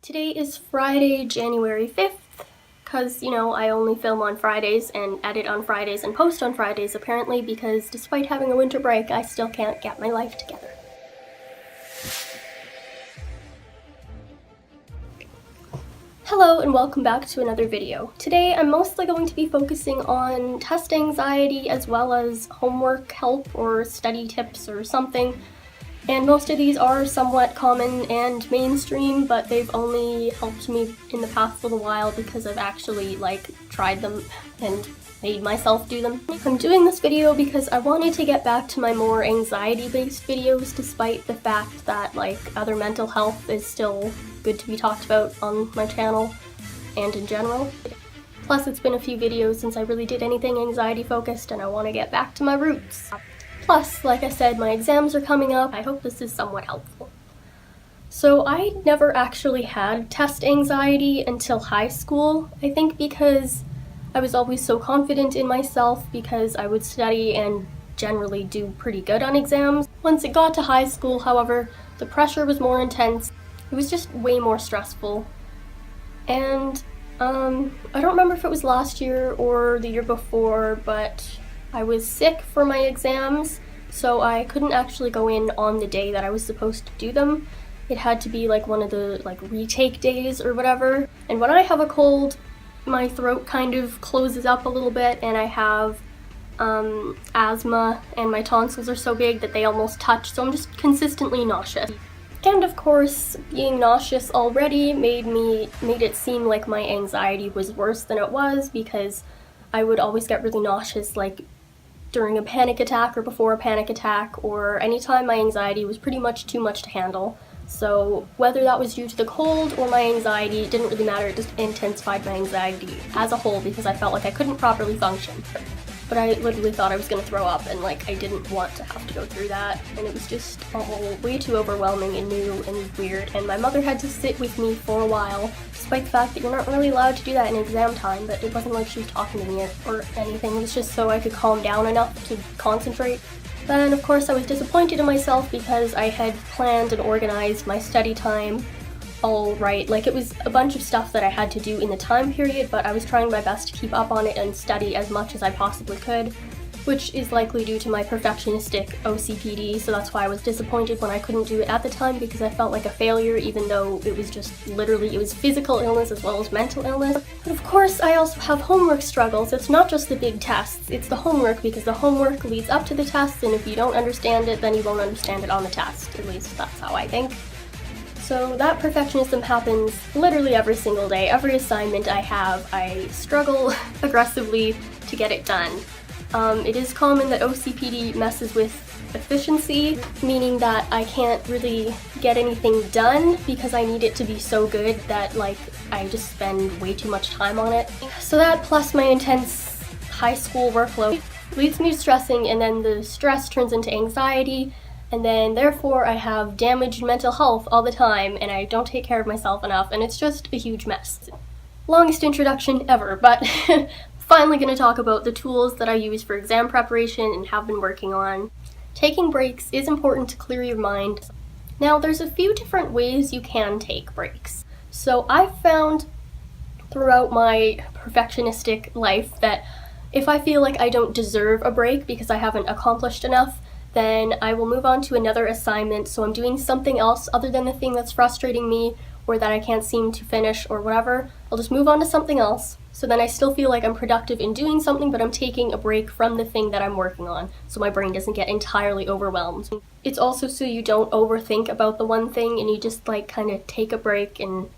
Today is Friday, January 5th, because, I only film on Fridays and edit on Fridays and post on Fridays, apparently, because despite having a winter break, I still can't get my life together. Hello and welcome back to another video. Today I'm mostly going to be focusing on test anxiety as well as homework help or study tips or something. And most of these are somewhat common and mainstream, but they've only helped me in the past little while because I've actually tried them and made myself do them. I'm doing this video because I wanted to get back to my more anxiety-based videos despite the fact that other mental health is still good to be talked about on my channel and in general. Plus it's been a few videos since I really did anything anxiety-focused and I want to get back to my roots. Plus, like I said, my exams are coming up. I hope this is somewhat helpful. So I never actually had test anxiety until high school, I think because I was always so confident in myself because I would study and generally do pretty good on exams. Once it got to high school, however, the pressure was more intense. It was just way more stressful. And I don't remember if it was last year or the year before, but I was sick for my exams, so I couldn't actually go in on the day that I was supposed to do them. It had to be one of the retake days or whatever. And when I have a cold, my throat kind of closes up a little bit and I have asthma and my tonsils are so big that they almost touch, so I'm just consistently nauseous. And of course, being nauseous already made it seem like my anxiety was worse than it was because I would always get really nauseous during a panic attack or before a panic attack or anytime my anxiety was pretty much too much to handle. So whether that was due to the cold or my anxiety, it didn't really matter, it just intensified my anxiety as a whole because I felt like I couldn't properly function. But I literally thought I was going to throw up and I didn't want to have to go through that, and it was just all way too overwhelming and new and weird, and my mother had to sit with me for a while, despite the fact that you're not really allowed to do that in exam time, but it wasn't like she was talking to me or anything, it was just so I could calm down enough to concentrate. Then of course I was disappointed in myself because I had planned and organized my study time all right. It was a bunch of stuff that I had to do in the time period, but I was trying my best to keep up on it and study as much as I possibly could, which is likely due to my perfectionistic OCPD, so that's why I was disappointed when I couldn't do it at the time because I felt like a failure even though it was just literally, it was physical illness as well as mental illness. But of course I also have homework struggles. It's not just the big tests, it's the homework because the homework leads up to the tests, and if you don't understand it, then you won't understand it on the test. At least that's how I think. So that perfectionism happens literally every single day. Every assignment I have, I struggle aggressively to get it done. It is common that OCPD messes with efficiency, meaning that I can't really get anything done because I need it to be so good that I just spend way too much time on it. So that plus my intense high school workload leads me to stressing, and then the stress turns into anxiety, and then therefore I have damaged mental health all the time and I don't take care of myself enough, and it's just a huge mess. Longest introduction ever, but finally going to talk about the tools that I use for exam preparation and have been working on. Taking breaks is important to clear your mind. Now there's a few different ways you can take breaks. So I've found throughout my perfectionistic life that if I feel like I don't deserve a break because I haven't accomplished enough, then I will move on to another assignment, so I'm doing something else other than the thing that's frustrating me or that I can't seem to finish or whatever. I'll just move on to something else, so then I still feel like I'm productive in doing something, but I'm taking a break from the thing that I'm working on, so my brain doesn't get entirely overwhelmed. It's also so you don't overthink about the one thing and you just kind of take a break and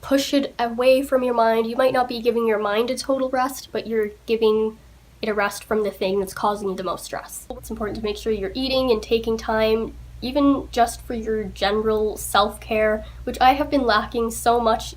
push it away from your mind. You might not be giving your mind a total rest, but you're giving it a rest from the thing that's causing you the most stress. It's important to make sure you're eating and taking time, even just for your general self-care, which I have been lacking so much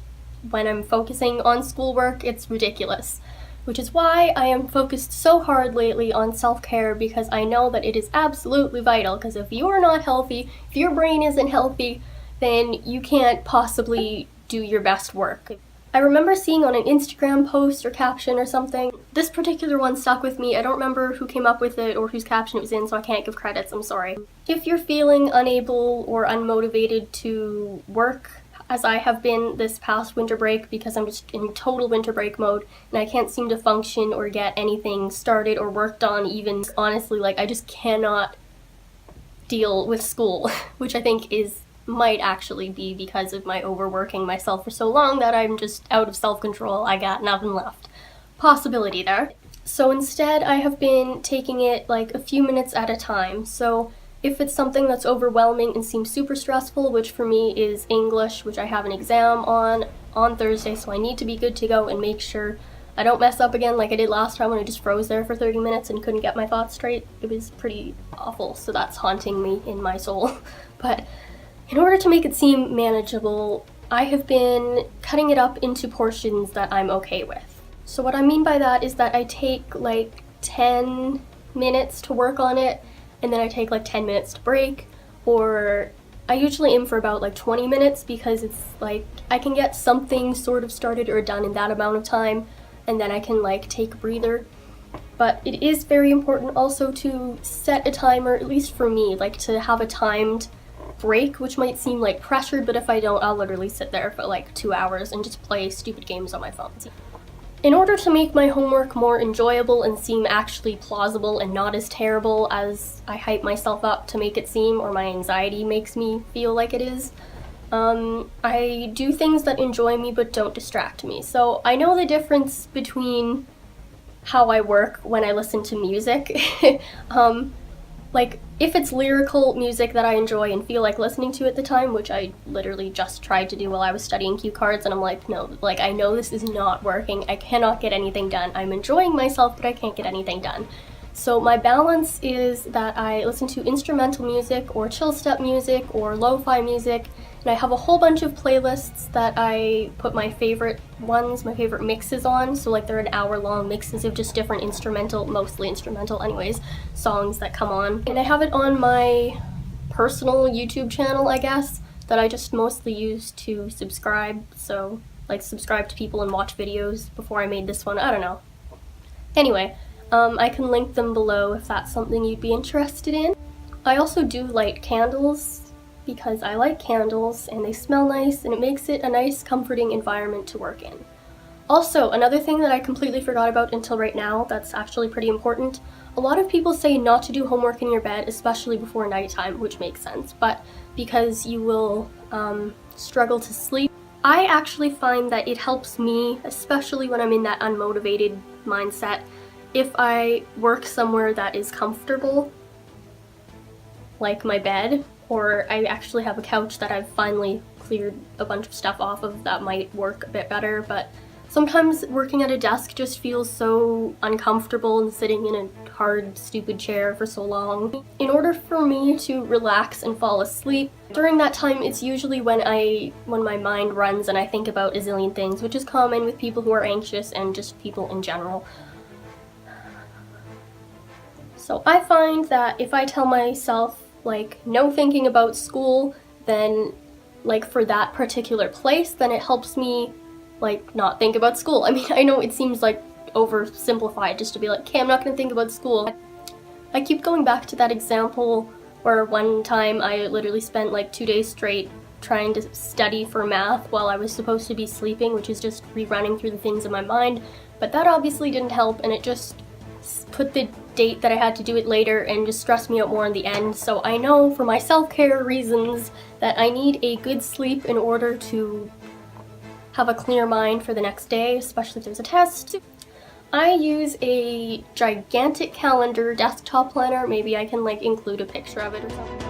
when I'm focusing on schoolwork, it's ridiculous. Which is why I am focused so hard lately on self-care, because I know that it is absolutely vital, because if you are not healthy, if your brain isn't healthy, then you can't possibly do your best work. I remember seeing on an Instagram post or caption or something, this particular one stuck with me. I don't remember who came up with it or whose caption it was in, so I can't give credits, I'm sorry. If you're feeling unable or unmotivated to work, as I have been this past winter break, because I'm just in total winter break mode and I can't seem to function or get anything started or worked on even. Honestly, like, I just cannot deal with school, which I think might actually be because of my overworking myself for so long that I'm just out of self-control. I got nothing left. Possibility there. So instead, I have been taking it like a few minutes at a time. So if it's something that's overwhelming and seems super stressful, which for me is English, which I have an exam on Thursday, so I need to be good to go and make sure I don't mess up again like I did last time when I just froze there for 30 minutes and couldn't get my thoughts straight. It was pretty awful, so that's haunting me in my soul. But in order to make it seem manageable, I have been cutting it up into portions that I'm okay with. So what I mean by that is that I take like 10 minutes to work on it, and then I take like 10 minutes to break, or I usually aim for about like 20 minutes because it's like I can get something sort of started or done in that amount of time, and then I can like take a breather. But it is very important also to set a timer, at least for me, like to have a timed break, which might seem like pressured, but if I don't, I'll literally sit there for like 2 hours and just play stupid games on my phone. In order to make my homework more enjoyable and seem actually plausible and not as terrible as I hype myself up to make it seem, or my anxiety makes me feel like it is, I do things that enjoy me but don't distract me. So I know the difference between how I work when I listen to music. Like, if it's lyrical music that I enjoy and feel like listening to at the time, which I literally just tried to do while I was studying cue cards, and I'm like, no, like, I know this is not working. I cannot get anything done. I'm enjoying myself, but I can't get anything done. So my balance is that I listen to instrumental music or chill step music or lo-fi music, and I have a whole bunch of playlists that I put my favorite ones, my favorite mixes on. So like they're an hour-long mixes of just different instrumental, mostly instrumental anyways, songs that come on. And I have it on my personal YouTube channel, I guess, that I just mostly use to subscribe. So like subscribe to people and watch videos before I made this one. I don't know. Anyway, I can link them below if that's something you'd be interested in. I also do light candles because I like candles and they smell nice and it makes it a nice, comforting environment to work in. Also, another thing that I completely forgot about until right now that's actually pretty important, a lot of people say not to do homework in your bed, especially before nighttime, which makes sense, but because you will struggle to sleep. I actually find that it helps me, especially when I'm in that unmotivated mindset, if I work somewhere that is comfortable, like my bed, or I actually have a couch that I've finally cleared a bunch of stuff off of that might work a bit better, but sometimes working at a desk just feels so uncomfortable and sitting in a hard, stupid chair for so long. In order for me to relax and fall asleep, during that time it's usually when my mind runs and I think about a zillion things, which is common with people who are anxious and just people in general. So I find that if I tell myself, like, no thinking about school, then, like, for that particular place, then it helps me, like, not think about school. I mean, I know it seems, like, oversimplified just to be like, okay, I'm not gonna think about school. I keep going back to that example where one time I literally spent, like, 2 days straight trying to study for math while I was supposed to be sleeping, which is just rerunning through the things in my mind, but that obviously didn't help, and it just put the date that I had to do it later and just stressed me out more in the end. So I know for my self-care reasons that I need a good sleep in order to have a clear mind for the next day, especially if there's a test. I use a gigantic calendar desktop planner. Maybe I can like include a picture of it or something.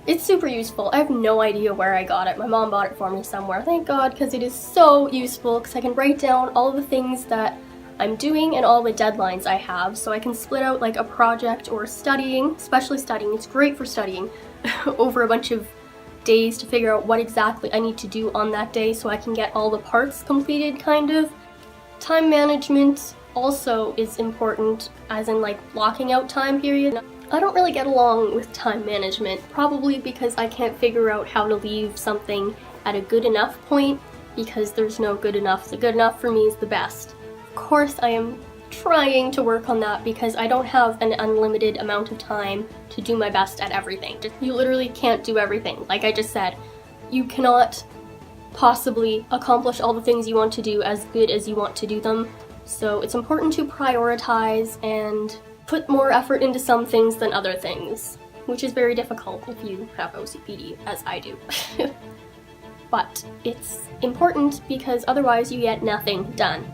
It's super useful. I have no idea where I got it. My mom bought it for me somewhere. Thank God, because it is so useful because I can write down all the things that I'm doing and all the deadlines I have. So I can split out like a project or studying, especially studying. It's great for studying over a bunch of days to figure out what exactly I need to do on that day so I can get all the parts completed, kind of. Time management also is important, as in like blocking out time period. I don't really get along with time management, probably because I can't figure out how to leave something at a good enough point, because there's no good enough. The good enough for me is the best. Of course, I am trying to work on that because I don't have an unlimited amount of time to do my best at everything. You literally can't do everything. Like I just said, you cannot possibly accomplish all the things you want to do as good as you want to do them. So it's important to prioritize and put more effort into some things than other things, which is very difficult if you have OCPD, as I do. But it's important because otherwise you get nothing done.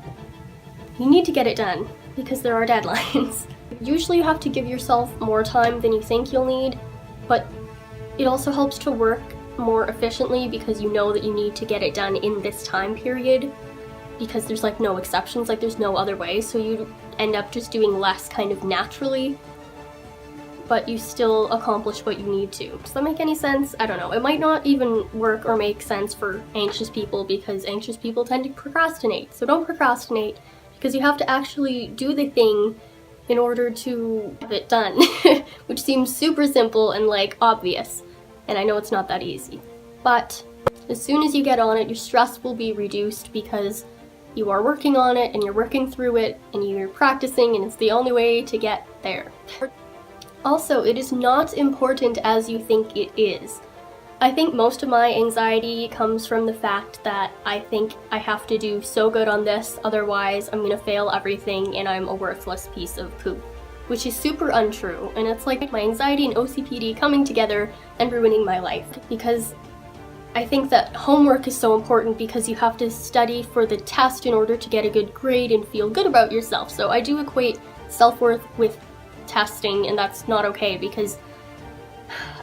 You need to get it done because there are deadlines. Usually you have to give yourself more time than you think you'll need, but it also helps to work more efficiently because you know that you need to get it done in this time period because there's like no exceptions, like there's no other way, so you end up just doing less kind of naturally, but you still accomplish what you need to. Does that make any sense? I don't know. It might not even work or make sense for anxious people because anxious people tend to procrastinate, so don't procrastinate because you have to actually do the thing in order to have it done, which seems super simple and like obvious, and I know it's not that easy. But as soon as you get on it, your stress will be reduced because you are working on it and you're working through it and you're practicing, and it's the only way to get there. Also, it is not important as you think it is. I think most of my anxiety comes from the fact that I think I have to do so good on this, otherwise I'm gonna fail everything and I'm a worthless piece of poop. Which is super untrue, and it's like my anxiety and OCPD coming together and ruining my life. Because I think that homework is so important because you have to study for the test in order to get a good grade and feel good about yourself. So I do equate self-worth with testing, and that's not okay because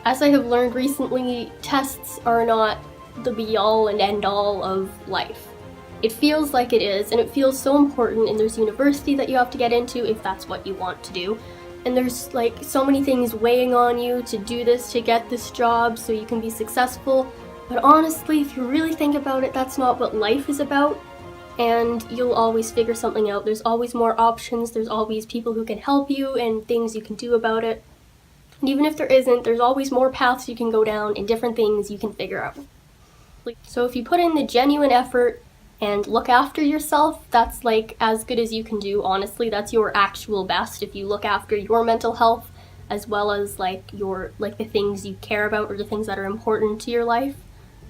as I have learned recently, tests are not the be-all and end-all of life. It feels like it is, and it feels so important, and there's university that you have to get into if that's what you want to do. And there's like so many things weighing on you to do this, to get this job so you can be successful. But honestly, if you really think about it, that's not what life is about. And you'll always figure something out. There's always more options, there's always people who can help you and things you can do about it. And even if there isn't, there's always more paths you can go down and different things you can figure out. So if you put in the genuine effort and look after yourself, that's like as good as you can do, honestly. That's your actual best. If you look after your mental health as well as like the things you care about or the things that are important to your life,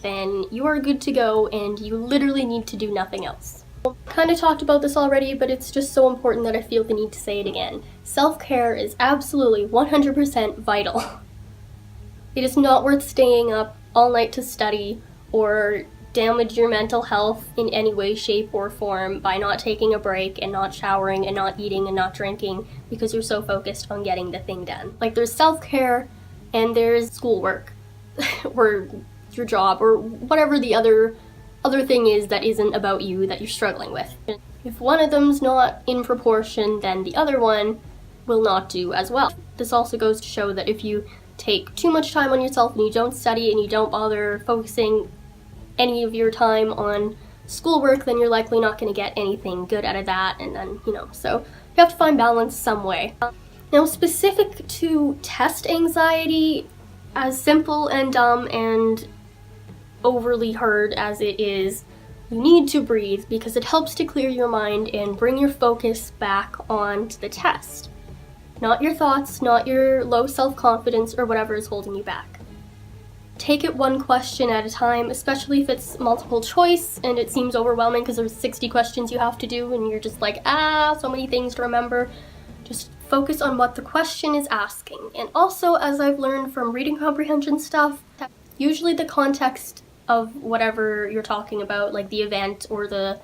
then you are good to go and you literally need to do nothing else. Kind of talked about this already, but it's just so important that I feel the need to say it again. Self-care is absolutely 100% vital. It is not worth staying up all night to study or damage your mental health in any way, shape, or form by not taking a break and not showering and not eating and not drinking because you're so focused on getting the thing done. Like there's self-care and there's schoolwork or your job or whatever the other thing is that isn't about you that you're struggling with. If one of them's not in proportion, then the other one will not do as well. This also goes to show that if you take too much time on yourself and you don't study and you don't bother focusing any of your time on schoolwork, then you're likely not going to get anything good out of that, and then, so you have to find balance some way. Now, specific to test anxiety, as simple and dumb and overly heard as it is, you need to breathe because it helps to clear your mind and bring your focus back onto the test. Not your thoughts, not your low self-confidence or whatever is holding you back. Take it one question at a time, especially if it's multiple choice and it seems overwhelming because there's 60 questions you have to do and you're just like, so many things to remember. Just focus on what the question is asking. And also, as I've learned from reading comprehension stuff, usually the context of whatever you're talking about, like the event or the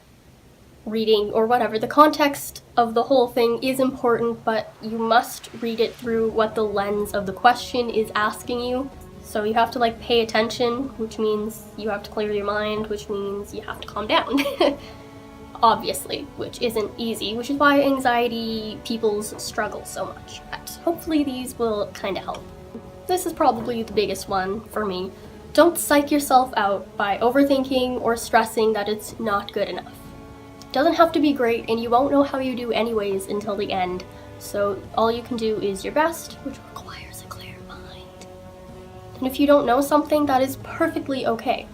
reading or whatever, the context of the whole thing is important, but you must read it through what the lens of the question is asking you. So you have to pay attention, which means you have to clear your mind, which means you have to calm down. Obviously, which isn't easy, which is why anxiety peoples struggle so much. But hopefully these will kind of help. This is probably the biggest one for me. Don't psych yourself out by overthinking or stressing that it's not good enough. It doesn't have to be great, and you won't know how you do anyways until the end. So all you can do is your best, which requires a clear mind. And if you don't know something, that is perfectly okay.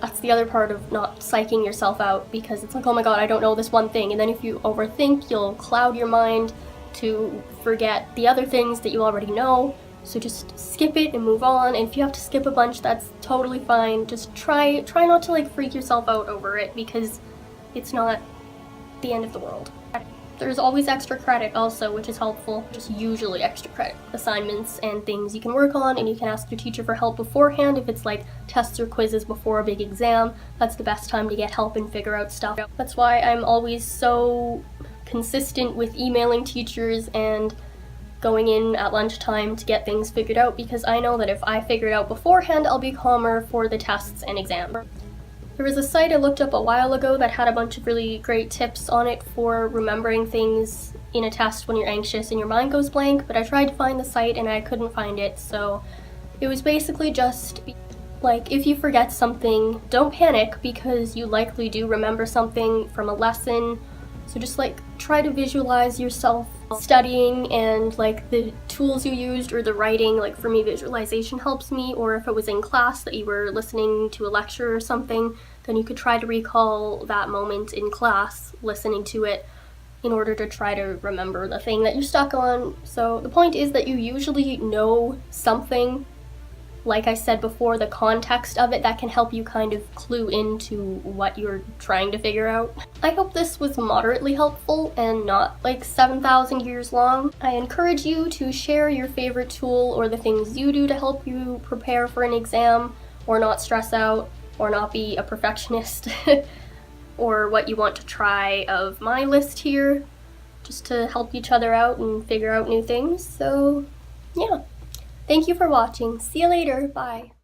That's the other part of not psyching yourself out, because it's like, oh my god, I don't know this one thing, and then if you overthink, you'll cloud your mind to forget the other things that you already know. So just skip it and move on, and if you have to skip a bunch, that's totally fine. Just try not to like freak yourself out over it, because it's not the end of the world. There's always extra credit also, which is helpful. Just usually extra credit assignments and things you can work on, and you can ask your teacher for help beforehand. If it's like tests or quizzes before a big exam, that's the best time to get help and figure out stuff. That's why I'm always so consistent with emailing teachers and going in at lunchtime to get things figured out, because I know that if I figure it out beforehand, I'll be calmer for the tests and exams. There was a site I looked up a while ago that had a bunch of really great tips on it for remembering things in a test when you're anxious and your mind goes blank, but I tried to find the site and I couldn't find it, so it was basically just like, if you forget something, don't panic, because you likely do remember something from a lesson. So just like try to visualize yourself studying and like the tools you used or the writing. Like for me, visualization helps me, or if it was in class that you were listening to a lecture or something, then you could try to recall that moment in class, listening to it, in order to try to remember the thing that you're stuck on. So the point is that you usually know something. Like I said before, the context of it that can help you kind of clue into what you're trying to figure out. I hope this was moderately helpful and not like 7,000 years long. I encourage you to share your favorite tool or the things you do to help you prepare for an exam, or not stress out, or not be a perfectionist, or what you want to try of my list here, just to help each other out and figure out new things. So yeah. Thank you for watching. See you later. Bye.